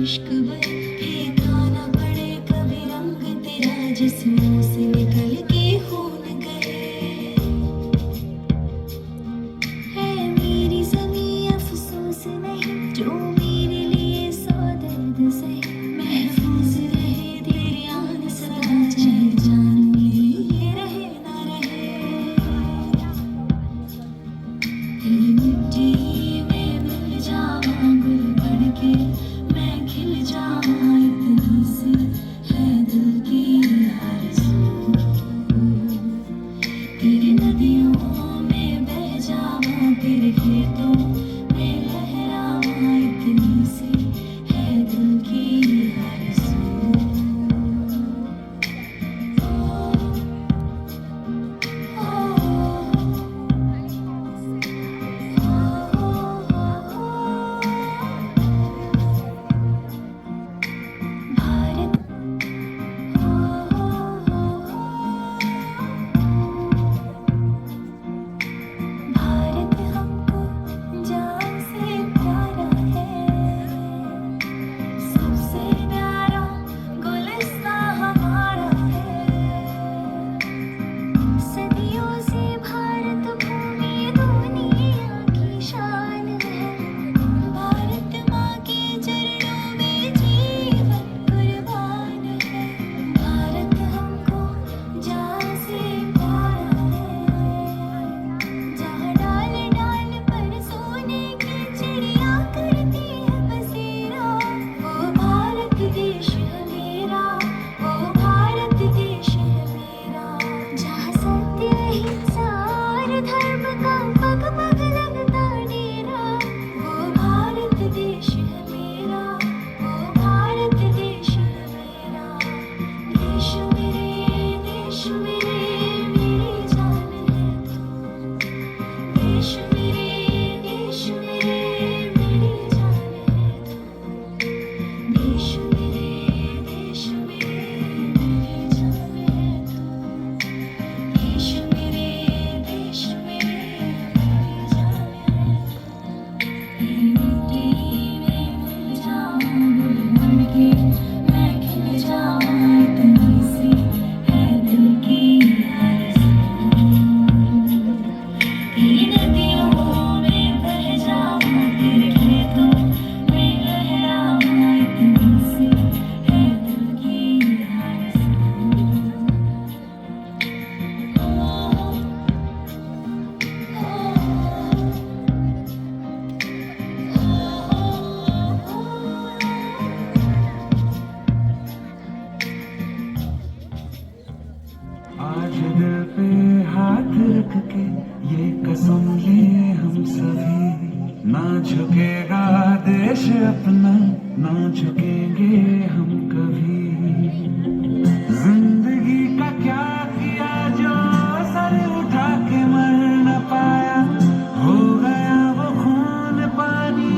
इश्क पर फेंका ना पड़े कभी रंग तेरा जिस्मों से निकल के खून कहे। है मेरी ज़मीं अफसोस नहीं जो मेरे लिए सौ दर्द सहे। महफूज रहे तेरी आन सदा चाहे जान मेरी ये रहे ना रहे। तेरी मिट्टी में मिल जावां गुल बढ़ के मैं खिल जावां इतनी सी है दिल की आरज़ू। तेरी नदियों में बह जावां तेरे खेतों में लहरावां इतनी सी है दिल की आरज़ू। भारत भारत हमको जान से प्यारा है। सबसे प्यारा गुलिस्तान हमारा है। सदियों से भारत भूमि दुनिया की शान है। भारत माँ के चरणों में जीवन कुर्बान है। भारत हमको जान से प्यारा है। जहाँ डाल डाल पर सोने की चिड़िया करती है बसेरा वो भारत देश है मेरा। वो भारत देश है मेरा। जहाँ सत्य अहिंसा और धर्म का पग पग लगता डेरा वो भारत देश है मेरा। वो भारत देश है मेरा। देश मेरे मेरी जान है तू। देश मेरे मेरी जान है तू। देश मेरे मेरी जान है तू। देश मेरे मेरी जान है तू। तेरी मिट्टी में मिल जावां गुल बन के मैं खिल जावां इतनी सी है दिल की आरज़ू। तेरी नदियों में बह जावां तेरे खेतों में लहरावां इतनी सी है दिल की आरज़ू। आज दिल पे हाथ रख के ये कसम ले हम सभी ना झुकेगा देश अपना ना झुकेंगे हम कभी। जिंदगी का क्या किया जो सर उठा के मर न पाया। हो गया वो खून पानी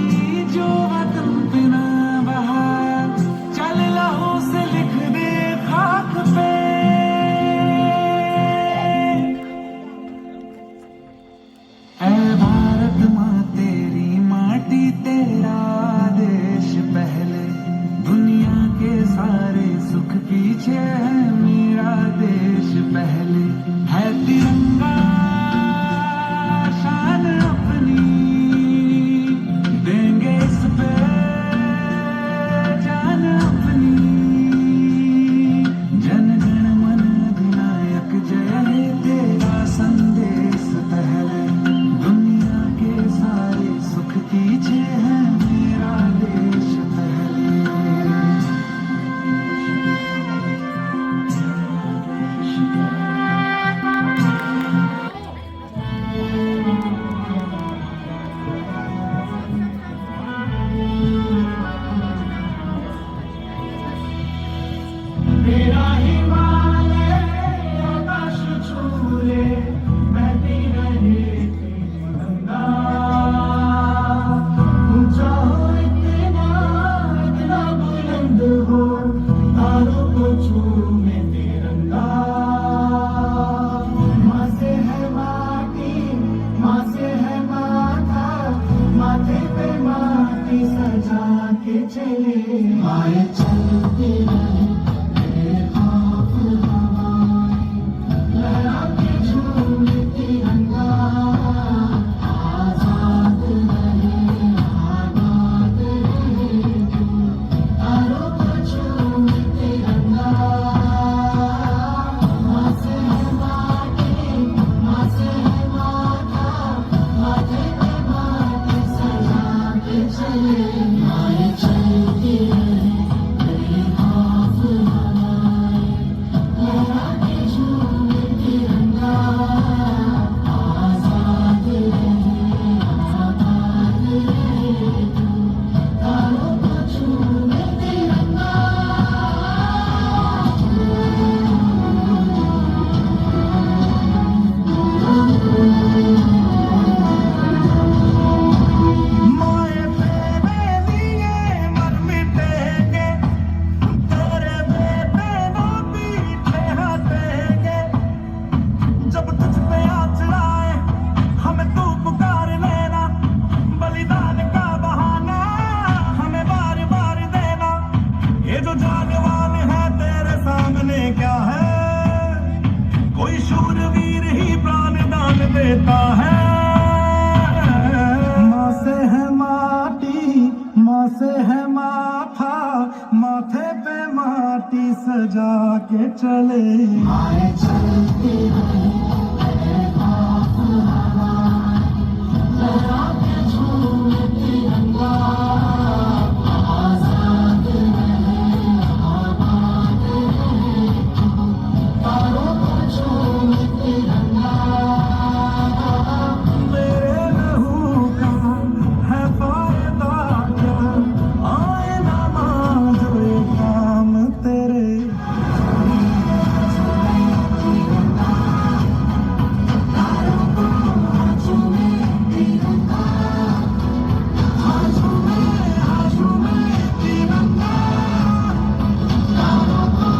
जो वतन पे ना बहाया। चल लहू से लिख दे खाक पे ऐ भारत माँ तेरी माटी तेरा देश पहले। दुनिया के सारे सुख पीछे है मेरा देश पहले। है तिरंगा शान अपनी देंगे इस पे जान अपनी। जन गण मन अधिनायक जय हे तेरा संदेश पहले। दुनिया के सारे सुख पीछे है मेरा देश पहले। तेरा हिमालय आकाश छू ले बहती रहे तेरी गंगा। ऊंचा हो इतना बुलंद हो तारों को छूने तिरंगा। माँ से है माटी माँ से है माथा माथे पे माँ माटी सजा के चले आए चलते रहे बेखौफ हवाएं लहरा के झूमे तिरंगा आजाद रहे आबाद रहे तारों को झूमे तिरंगा माँ से है माटी माँ से है माथा माथे पे माटी सजा के चले आए चलती रहे बेखौफ हवाएं लहरा के झूमे तिरंगा आजाद रहे आबाद रहे तारों को झूमे तिरंगा माए तेरे लिए मर मिटेंगे तेरे बेटे ना पीछे हटेंगे जब तुझ पे आँच आए हमें तू पुकार लेना बलिदान का बहाना हमें बार बार देना ये जो जागवान है तेरे सामने क्या है कोई शूरवीर ही प्राण दान देता है माँ से है माटी माँ से है माथा माथे पे माटी सजा के चले आए चलते रहे बेखौफ हवाएं लहरा के झूमे तिरंगा आजाद रहे आबाद रहे तारों को झूमे तिरंगा मेरे लहू का है फायदा क्या आए ना मांझो ये काम तेरे तारों को झूमे तिरंगा झूमे तिरंगा तारों को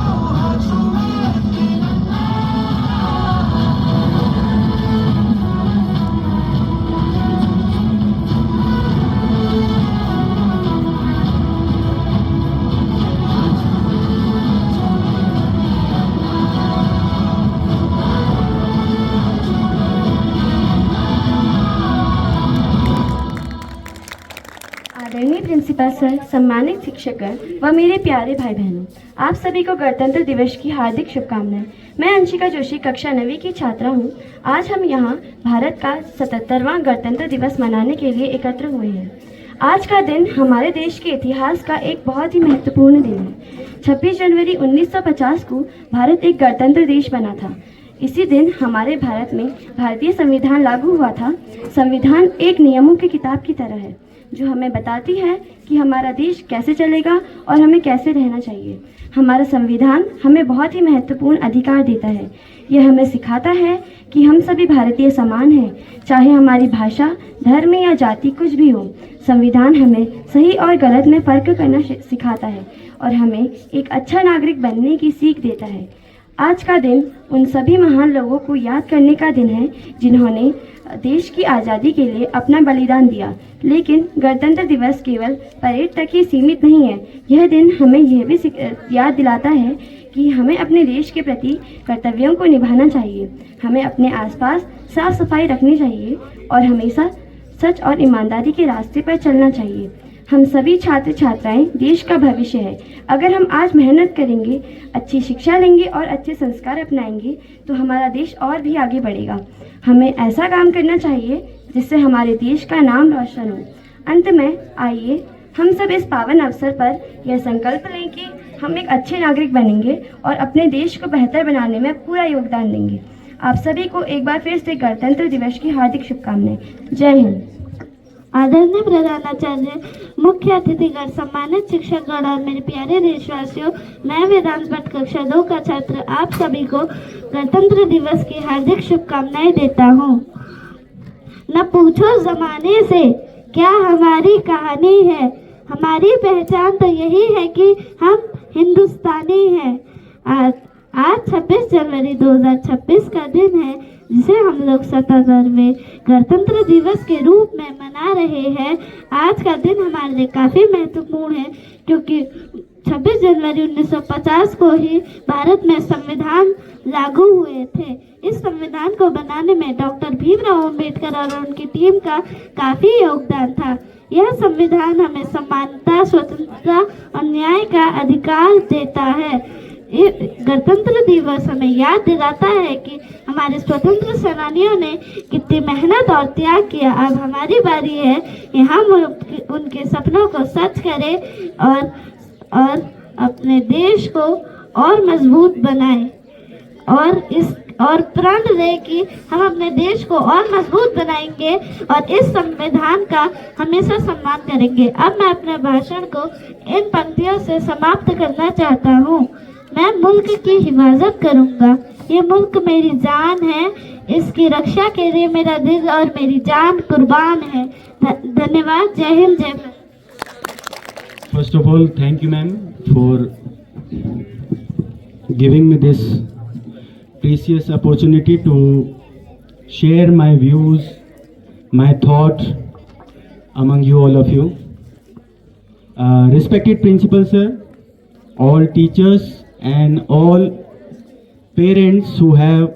झूमे तिरंगा आदरणीय प्रिंसिपल सर, सम्मानित शिक्षकगण व मेरे प्यारे भाई बहनों, आप सभी को गणतंत्र दिवस की हार्दिक शुभकामनाएं। मैं अंशिका जोशी कक्षा 9वीं की छात्रा हूं। आज हम यहां भारत का 77वां गणतंत्र दिवस मनाने के लिए एकत्र हुए हैं। आज का दिन हमारे देश के इतिहास का एक बहुत ही महत्वपूर्ण दिन है। 26 जनवरी 1950 को भारत एक गणतंत्र देश बना था। इसी दिन हमारे भारत में भारतीय संविधान लागू हुआ था। संविधान एक नियमों की किताब की तरह है जो हमें बताती है कि हमारा देश कैसे चलेगा और हमें कैसे रहना चाहिए। हमारा संविधान हमें बहुत ही महत्वपूर्ण अधिकार देता है। यह हमें सिखाता है कि हम सभी भारतीय समान हैं, चाहे हमारी भाषा, धर्म या जाति कुछ भी हो। संविधान हमें सही और गलत में फ़र्क करना सिखाता है और हमें एक अच्छा नागरिक बनने की सीख देता है। आज का दिन उन सभी महान लोगों को याद करने का दिन है जिन्होंने देश की आज़ादी के लिए अपना बलिदान दिया। लेकिन गणतंत्र दिवस केवल परेड तक ही सीमित नहीं है। यह दिन हमें यह भी याद दिलाता है कि हमें अपने देश के प्रति कर्तव्यों को निभाना चाहिए। हमें अपने आसपास साफ सफाई रखनी चाहिए और हमेशा सच और ईमानदारी के रास्ते पर चलना चाहिए। हम सभी छात्र छात्राएं देश का भविष्य है। अगर हम आज मेहनत करेंगे, अच्छी शिक्षा लेंगे और अच्छे संस्कार अपनाएंगे तो हमारा देश और भी आगे बढ़ेगा। हमें ऐसा काम करना चाहिए जिससे हमारे देश का नाम रोशन हो। अंत में आइए हम सब इस पावन अवसर पर यह संकल्प लें कि हम एक अच्छे नागरिक बनेंगे और अपने देश को बेहतर बनाने में पूरा योगदान देंगे। आप सभी को एक बार फिर से गणतंत्र दिवस की हार्दिक शुभकामनाएं। जय हिंद। आदरणीय प्रधानाचार्य, मुख्य अतिथिगण, सम्मानित शिक्षकगण और मेरे प्यारे देशवासियों, मैं वेदांत भट्ट कक्षा 2 का छात्र आप सभी को गणतंत्र दिवस की हार्दिक शुभकामनाएं देता हूँ। न पूछो जमाने से क्या हमारी कहानी है, हमारी पहचान तो यही है कि हम हिंदुस्तानी हैं। आज 26 जनवरी 2026 का दिन है जिसे हम लोग 77वें गणतंत्र दिवस के रूप में मना रहे हैं। आज का दिन हमारे लिए काफ़ी महत्वपूर्ण है क्योंकि 26 जनवरी 1950 को ही भारत में संविधान लागू हुए थे। इस संविधान को बनाने में डॉक्टर भीमराव अंबेडकर और उनकी टीम का काफ़ी योगदान था। यह संविधान हमें समानता, स्वतंत्रता और न्याय का अधिकार देता है। गणतंत्र दिवस हमें याद दिलाता है कि हमारे स्वतंत्र सेनानियों ने कितनी मेहनत और त्याग किया। अब हमारी बारी है कि हम उनके सपनों को सच करें और अपने देश को और मजबूत बनाएं और प्रण लें कि हम अपने देश को और मजबूत बनाएंगे और इस संविधान का हमेशा सम्मान करेंगे। अब मैं अपने भाषण को इन पंक्तियों से समाप्त करना चाहता हूँ। मैं मुल्क की हिफाजत करूँगा, ये मुल्क मेरी जान है, इसकी रक्षा के लिए मेरा दिल और मेरी जान कुर्बान है। धन्यवाद। जय हिंद, जय Bharat. First of all, thank you, ma'am, for giving me this precious opportunity to share my views, my thought among you, all of you. Respected principal sir, all teachers and all parents who have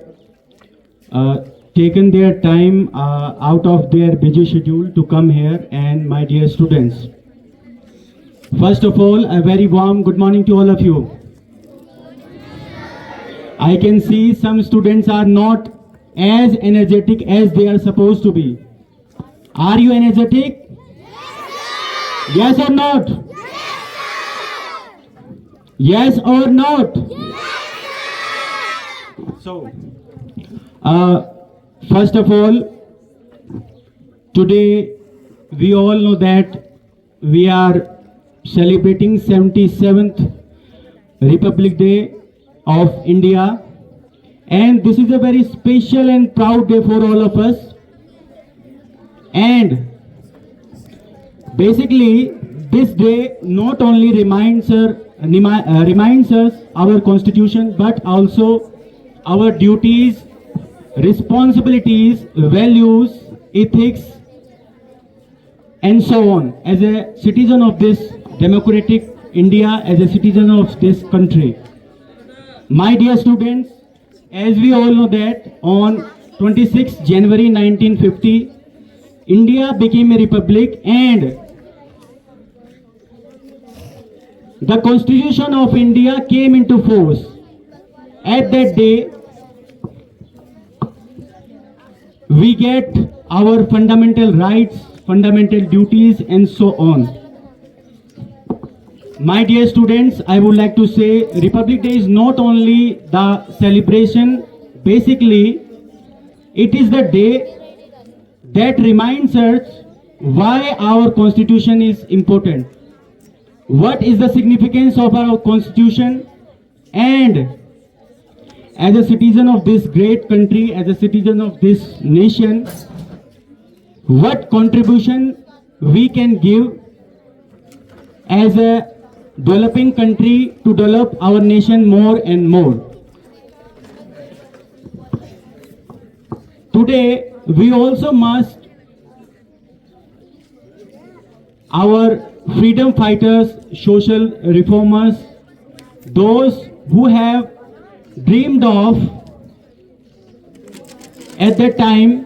taken their time out of their busy schedule to come here, and my dear students. First of all, a very warm good morning to all of you. I can see some students are not as energetic as they are supposed to be. Are you energetic? Yes or not? Yes or not? So, first of all, today we all know that we are celebrating 77th Republic Day of India, and this is a very special and proud day for all of us. And basically this day not only reminds us our constitution, but also our duties, responsibilities, values, ethics, and so on as a citizen of this democratic India, as a citizen of this country. My dear students, as we all know that on 26 January 1950, India became a republic, and the Constitution of India came into force. At that day, we get our fundamental rights, fundamental duties, and so on. My dear students, I would like to say Republic Day is not only the celebration, basically it is the day that reminds us why our constitution is important, what is the significance of our constitution, and as a citizen of this great country, as a citizen of this nation, what contribution we can give as a developing country to develop our nation more and more. Today, we also must our freedom fighters, social reformers, those who have dreamed of at that time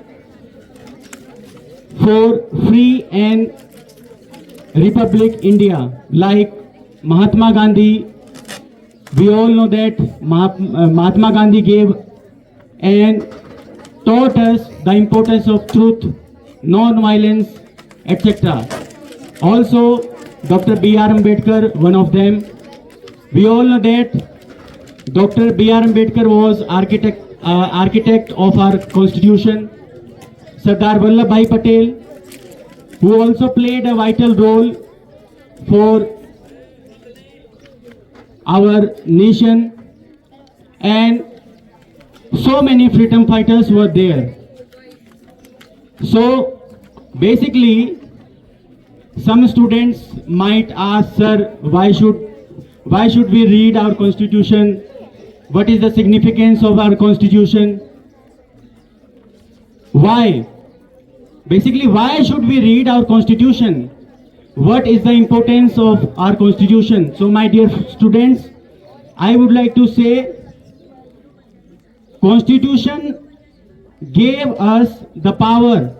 for free and Republic India, like Mahatma Gandhi. We all know that Mahatma Gandhi gave and taught us the importance of truth, non-violence, etc. Also, Dr. B.R. Ambedkar, one of them. We all know that Dr. B.R. Ambedkar was architect of our constitution. Sardar Vallabhbhai Patel, who also played a vital role for our nation, and so many freedom fighters were there. So basically, some students might ask, sir, why should we read our constitution? What is the significance of our constitution? Why? Basically, why should we read our constitution? What is the importance of our constitution? So my dear students, I would like to say, constitution gave us the power,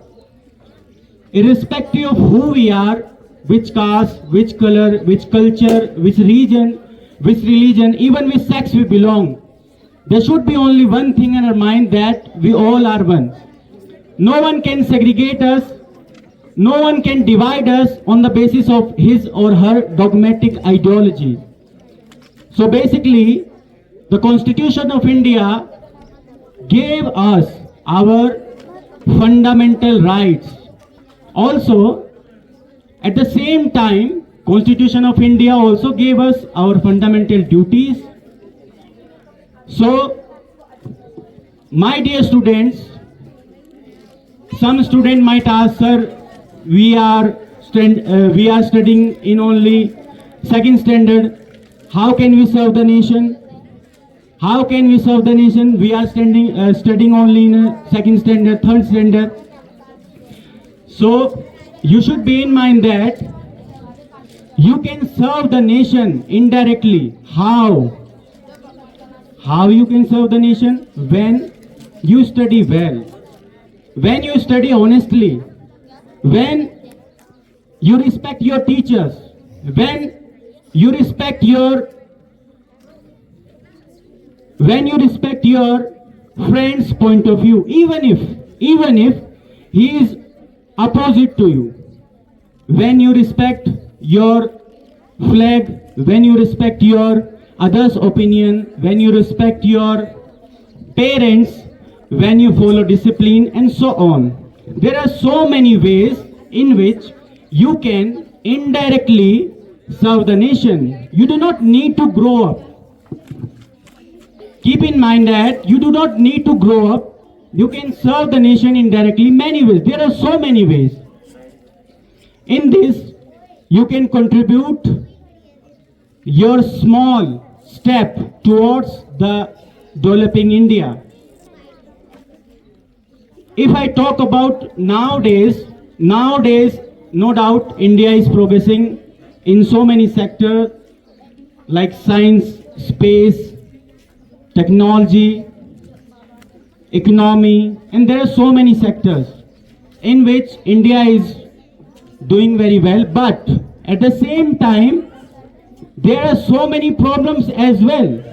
irrespective of who we are, which caste, which color, which culture, which region, which religion, even which sex we belong. There should be only one thing in our mind, that we all are one. No one can segregate us. No one can divide us on the basis of his or her dogmatic ideology. So basically, the Constitution of India gave us our fundamental rights. Also, at the same time, Constitution of India also gave us our fundamental duties. So, my dear students, some student might ask, sir, we are studying in only second standard. How can we serve the nation? How can we serve the nation? We are studying only in second standard, third standard. So you should bear in mind that you can serve the nation indirectly. How? How you can serve the nation? When you study well, when you study honestly, when you respect your teachers, when you respect your friend's point of view, even if he is opposite to you, when you respect your flag, when you respect your others' opinion, when you respect your parents, when you follow discipline, and so on. There are so many ways in which you can indirectly serve the nation. You do not need to grow up. Keep in mind that you do not need to grow up. You can serve the nation indirectly many ways. There are so many ways. In this, you can contribute your small step towards the developing India. If I talk about nowadays, no doubt India is progressing in so many sectors like science, space, technology, economy, and there are so many sectors in which India is doing very well. But at the same time, there are so many problems as well.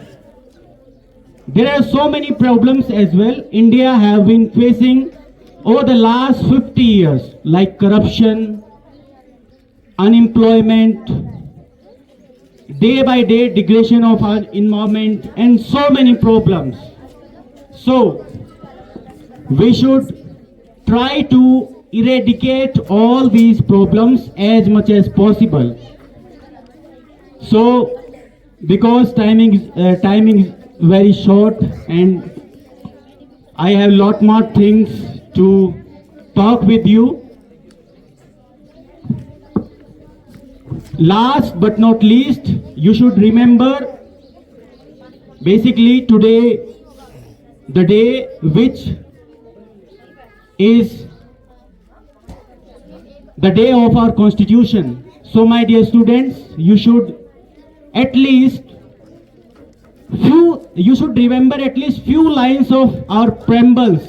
India have been facing over the last 50 years, like corruption, unemployment, day by day degradation of our environment, and so many problems. So we should try to eradicate all these problems as much as possible. So because timing is very short and I have lot more things to talk with you. Last but not least, you should remember basically today, the day which is the day of our constitution. So my dear students, you should remember at least few lines of our preamble,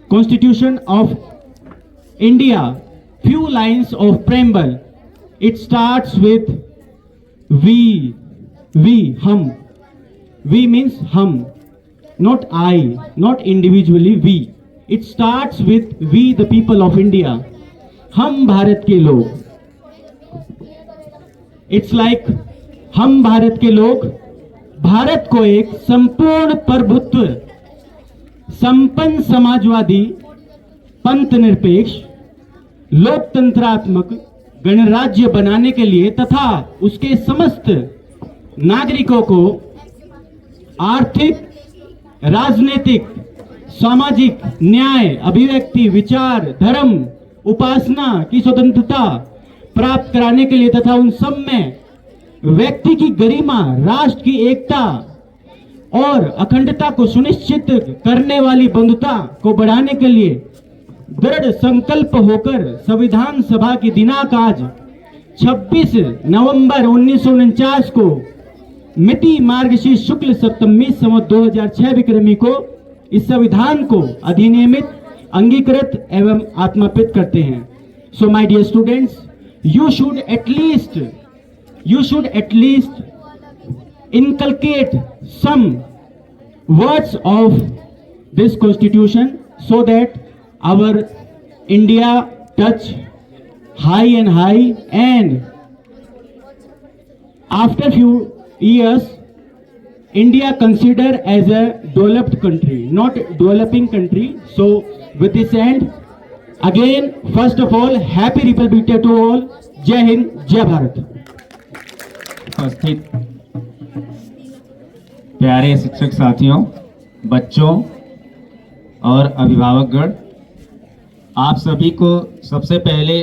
Constitution of India. Few lines of preamble. It starts with we, hum. We means hum, not I, not individually we. It starts with we, the people of India. हम भारत के लोग. It's like हम भारत के लोग भारत को एक संपूर्ण प्रभुत्व, संपन्न समाजवादी, पंथ निरपेक्ष, लोकतंत्रात्मक गणराज्य बनाने के लिए तथा उसके समस्त नागरिकों को आर्थिक, राजनीतिक, सामाजिक न्याय, अभिव्यक्ति, विचार, धर्म, उपासना की स्वतंत्रता प्राप्त कराने के लिए तथा उन सब में व्यक्ति की गरिमा, राष्ट्र की एकता और अखंडता को सुनिश्चित करने वाली बंधुता को बढ़ाने के लिए दृढ़ संकल्प होकर संविधान सभा की दिनांक आज 26 नवंबर 1949 को मिति मार्गशीर्ष शुक्ल सप्तमी संवत 2006 विक्रमी को इस संविधान को अधिनियमित, अंगीकृत एवं आत्मापित करते हैं। So my dear students, you should at least inculcate some words of this constitution so that our India touch high and high, and after few years India considered as a developed country, not developing country. So with this end, again, first of all, happy Republic Day to all. जय हिंद, जय भारत। उपस्थित प्यारे शिक्षक साथियों, बच्चों और अभिभावकगण, आप सभी को सबसे पहले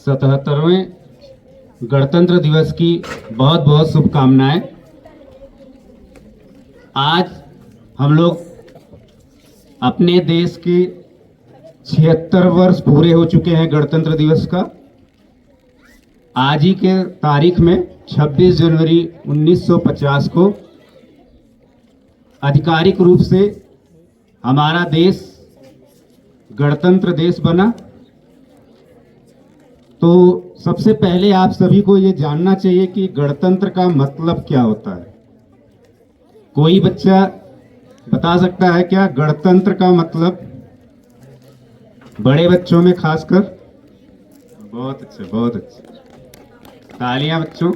77वें गणतंत्र दिवस की बहुत बहुत शुभकामनाएं। आज हम लोग अपने देश के 76 वर्ष पूरे हो चुके हैं गणतंत्र दिवस का। आज ही के तारीख में 26 जनवरी 1950 को आधिकारिक रूप से हमारा देश गणतंत्र देश बना। तो सबसे पहले आप सभी को ये जानना चाहिए कि गणतंत्र का मतलब क्या होता है। कोई बच्चा बता सकता है क्या गणतंत्र का मतलब? बड़े बच्चों में खासकर? बहुत अच्छे, बहुत अच्छे, तालियां बच्चों।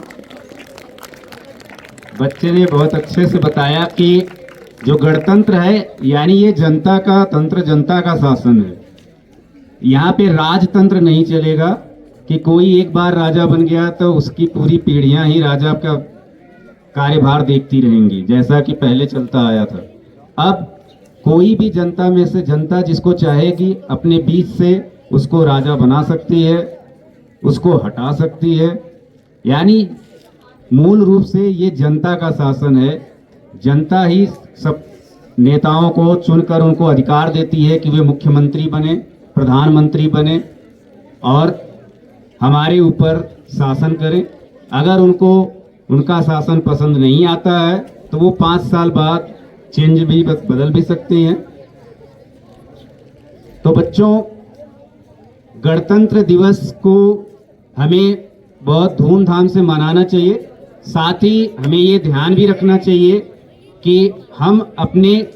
बच्चे ने बहुत अच्छे से बताया कि जो गणतंत्र है यानी ये जनता का तंत्र, जनता का शासन है। यहाँ पे राजतंत्र नहीं चलेगा कि कोई एक बार राजा बन गया तो उसकी पूरी पीढ़ियां ही राजा का कार्यभार देखती रहेंगी, जैसा कि पहले चलता आया था। अब कोई भी जनता में से जनता जिसको चाहेगी अपने बीच से उसको राजा बना सकती है, उसको हटा सकती है। यानी मूल रूप से ये जनता का शासन है। जनता ही सब नेताओं को चुनकर उनको अधिकार देती है कि वे मुख्यमंत्री बने, प्रधानमंत्री बने और हमारे ऊपर शासन करें। अगर उनको उनका शासन पसंद नहीं आता है तो वो 5 साल बाद चेंज भी बदल भी सकते हैं। तो बच्चों, गणतंत्र दिवस को हमें बहुत धूमधाम से मनाना चाहिए। साथ ही हमें ये ध्यान भी रखना चाहिए कि हम अपने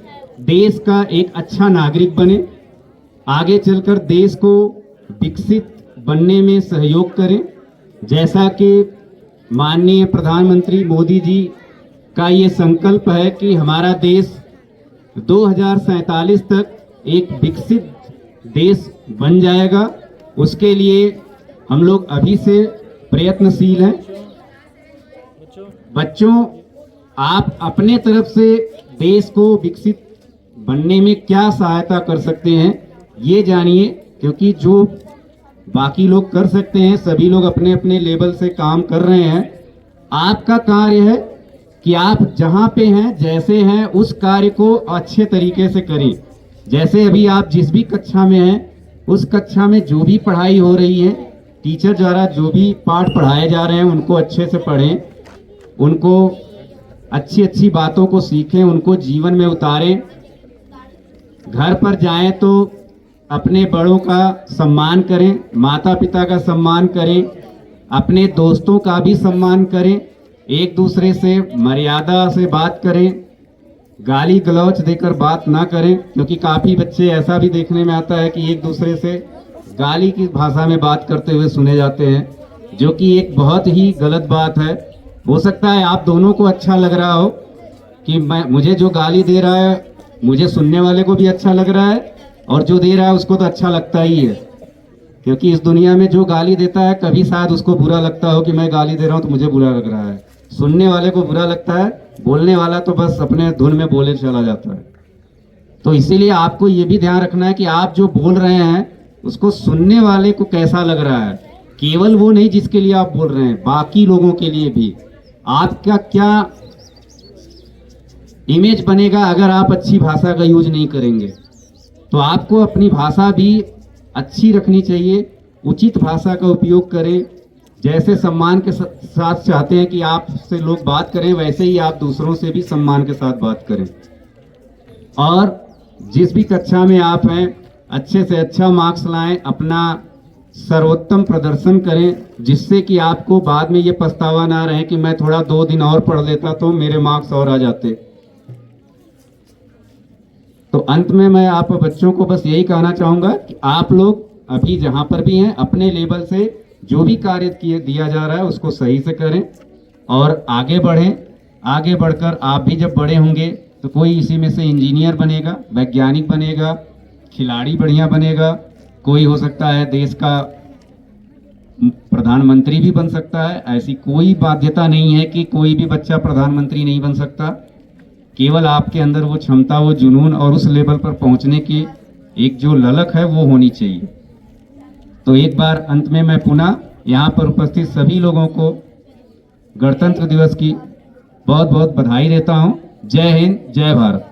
देश का एक अच्छा नागरिक बने, आगे चलकर देश को विकसित बनने में सहयोग करें। जैसा कि माननीय प्रधानमंत्री मोदी जी का ये संकल्प है कि हमारा देश 2047 तक एक विकसित देश बन जाएगा। उसके लिए हम लोग अभी से प्रयत्नशील हैं। बच्चों, आप अपने तरफ से देश को विकसित बनने में क्या सहायता कर सकते हैं ये जानिए, क्योंकि जो बाकी लोग कर सकते हैं सभी लोग अपने अपने लेवल से काम कर रहे हैं। आपका कार्य है कि आप जहां पे हैं, जैसे हैं, उस कार्य को अच्छे तरीके से करें। जैसे अभी आप जिस भी कक्षा में हैं उस कक्षा में जो भी पढ़ाई हो रही है, टीचर द्वारा जो भी पाठ पढ़ाए जा रहे हैं उनको अच्छे से पढ़ें, उनको अच्छी अच्छी बातों को सीखें, उनको जीवन में उतारें। घर पर जाएं तो अपने बड़ों का सम्मान करें, माता पिता का सम्मान करें, अपने दोस्तों का भी सम्मान करें, एक दूसरे से मर्यादा से बात करें, गाली गलौच देकर बात ना करें। क्योंकि काफ़ी बच्चे ऐसा भी देखने में आता है कि एक दूसरे से गाली की भाषा में बात करते हुए सुने जाते हैं, जो कि एक बहुत ही गलत बात है। हो सकता है आप दोनों को अच्छा लग रहा हो कि मुझे जो गाली दे रहा है मुझे सुनने वाले को भी अच्छा लग रहा है, और जो दे रहा है उसको तो अच्छा लगता ही है। क्योंकि इस दुनिया में जो गाली देता है कभी शायद उसको बुरा लगता हो कि मैं गाली दे रहा हूँ तो मुझे बुरा लग रहा है। सुनने वाले को बुरा लगता है, बोलने वाला तो बस अपने धुन में बोले चला जाता है। तो इसीलिए आपको ये भी ध्यान रखना है कि आप जो बोल रहे हैं उसको सुनने वाले को कैसा लग रहा है। केवल वो नहीं जिसके लिए आप बोल रहे हैं, बाकी लोगों के लिए भी आपका क्या इमेज बनेगा अगर आप अच्छी भाषा का यूज नहीं करेंगे। तो आपको अपनी भाषा भी अच्छी रखनी चाहिए, उचित भाषा का उपयोग करें। जैसे सम्मान के साथ चाहते हैं कि आपसे लोग बात करें, वैसे ही आप दूसरों से भी सम्मान के साथ बात करें। और जिस भी कक्षा में आप हैं, अच्छे से अच्छा मार्क्स लाएं, अपना सर्वोत्तम प्रदर्शन करें, जिससे कि आपको बाद में ये पछतावा ना रहे कि मैं थोड़ा 2 दिन और पढ़ लेता तो मेरे मार्क्स और आ जाते। तो अंत में मैं आप बच्चों को बस यही कहना चाहूँगा कि आप लोग अभी जहाँ पर भी हैं, अपने लेवल से जो भी कार्य दिया जा रहा है उसको सही से करें और आगे बढ़ें। आगे बढ़कर आप भी जब बड़े होंगे तो कोई इसी में से इंजीनियर बनेगा, वैज्ञानिक बनेगा, खिलाड़ी बढ़िया बनेगा, कोई हो सकता है देश का प्रधानमंत्री भी बन सकता है। ऐसी कोई बाध्यता नहीं है कि कोई भी बच्चा प्रधानमंत्री नहीं बन सकता। केवल आपके अंदर वो क्षमता, वो जुनून और उस लेवल पर पहुंचने की एक जो ललक है वो होनी चाहिए। तो एक बार अंत में मैं पुनः यहाँ पर उपस्थित सभी लोगों को गणतंत्र दिवस की बहुत बहुत बधाई देता हूँ। जय हिंद, जय भारत।